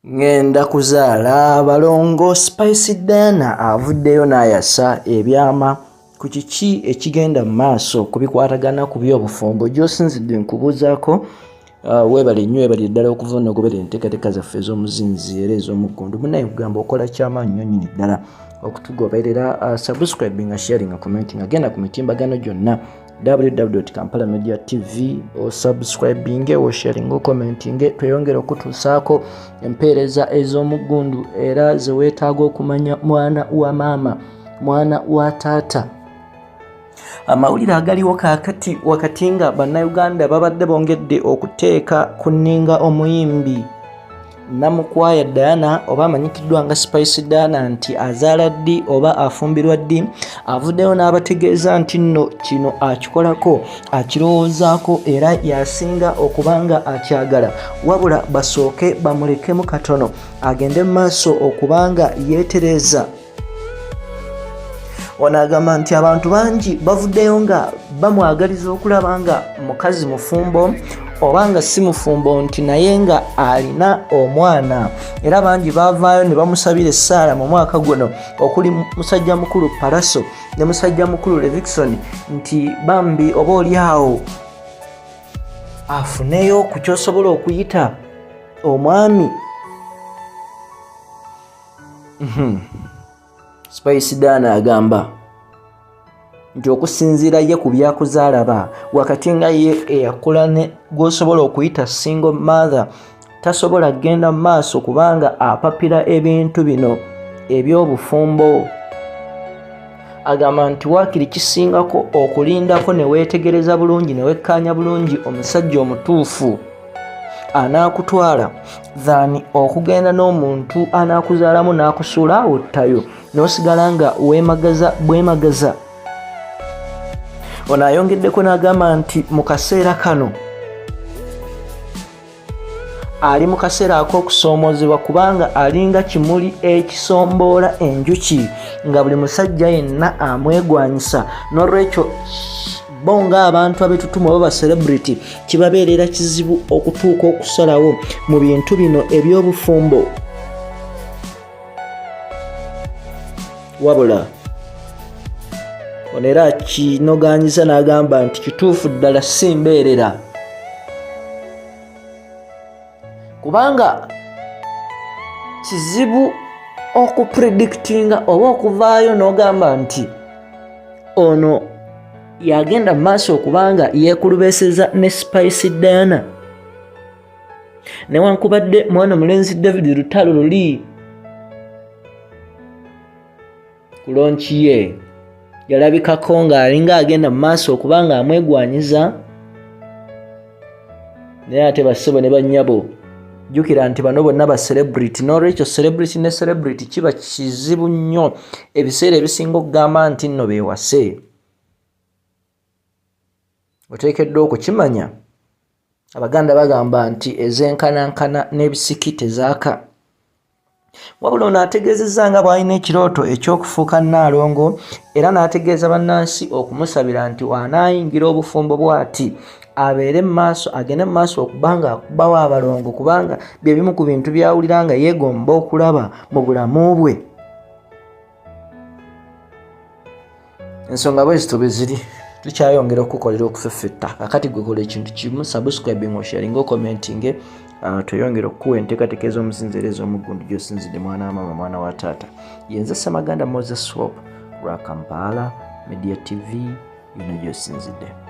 Ngenda Kuzaala Balongo Spice Dana avuddeyo n'ayasa Ebyama ku kiki ekigenda mu maaso kubikwatagana ku by'obufumbo gy'osinzidde nkubuuzaako. Weebale nnyo, weebale ddala okuva nno goberera enteekateeka zaffe ez'omuzinzi era ez'omuggundu. Munnaye kugamba okola kyamaanyi nnyo nnyini ddala okutugoberera, subscribing, sharing, commenting. Agenda ku mitimbagano gyonna www.kampalamediatv o subscribing o sharing o commenting, tweyongera okutuusaako empeereza ez'omuggundu era ze weetaaga okumanya mwana wa maama, mwana wa taata. Amawulire agaliwo kaakati wakati nga bannayuganda babadde bongedde okuteeka ku nninga omuyimbi Namukwaya Diana oba amanyikiddwa nga Spice Dana nti azaala ddi oba afumbirwa ddi. Avuddeyo n'abategeeza nti nno kino akikolako akirowoozaako era yasinga okubanga akyagala, wabula basooke bamulekemu katono agende mu maaso okubanga yeetereza. Ono agamba nti abantu bangi bavuddeyo nga bamwagaliza okulaba nga mukazi mufumbo oba nga si mufumbo nti naye nga alina omwana, era bangi baavaayo ne bamusabira essaala mu mwaka guno okuli musajja mukulu Paraso ne musajja mukulu Levikson nti bambi oba oliawo afuneyo ku kyosobola okuyita omwami. Spice Dana agamba nti okusinziira ye ku byakuzaalaba wakati nga ye eyakula ne gw'osobola okuyita single mother tasobola kgenda mu maaso kubanga apapira ebintu bino eby'obufumbo. Agamba nti waakiri kisingako okulindako ne weetegereza bulungi ne wekkaanya bulungi omusajja omutuufu anaakutwala than okugenda n'omuntu anaakuzaalamu n'akusuula awo ttayo n'osigala nga weemagaza bwemagaza. Ono ayongeddeko n'agamba nti mu kaseera kano ali mu kaseera ak'okusoomoozebwa kubanga alinga kimuli ekisomboola enjuki nga buli musajja yenna amwegwanyisa. N'olwekyo bo ng'abantu abetutuma oba celebrity kibabeerera kizibu okutuuka okusalawo mu bintu bino eby'obufumbo, wabula ono era kinogaanyiza n'agamba nti kituufu ddala si mbeerera kubanga kizibu okupredictinga oba okuvaayo n'ogamba nti ono yagenda mu maaso okubanga yeekulubeeseza ne Spice Dana newankubadde mwana mulenzi David Lutalo luli ku lonchi ye yalabikako ng'alinga agenda mu maaso okubanga amwegwanyiza, naye ate bassebo ne bannyabo jjukira nti bano bonna ba celebrity. N'olwekyo celebrity ne celebrity kiba kizibu nnyo ebiseera ebisinga okugamba nti nno beewase. Oteekeddwa okukimanya Abaganda bagamba nti ez'enkanankana n'ebisiki tezaaka. Wabula ono ategeezezza nga bw'alina ekirooto eky'okufuuka Nnaalongo era n'ategeeza bannansi okumusabira nti wanaayingira obufumbo bw'ati abeere mu maaso, agende mu maaso okubanga akubawo abalongo kubanga bye bimu ku bintu by'awulira nga yeegomba okulaba mu bulamu bwe. Ensonga bwe zito bwe ziri, tukyayongera okukolera okufeffetta. Kakati gwe kola ekintu kimu, subscribing, sharing, commenting. Tweyongera okukuwa enteekateeka ez'omuzinzi era ez'omuggundu gy'osinzidde mwana wa maama, mwana wa taata. Yenze Ssemaganda Moses Swap lwa Kampala Media TV, yino gy'osinzidde.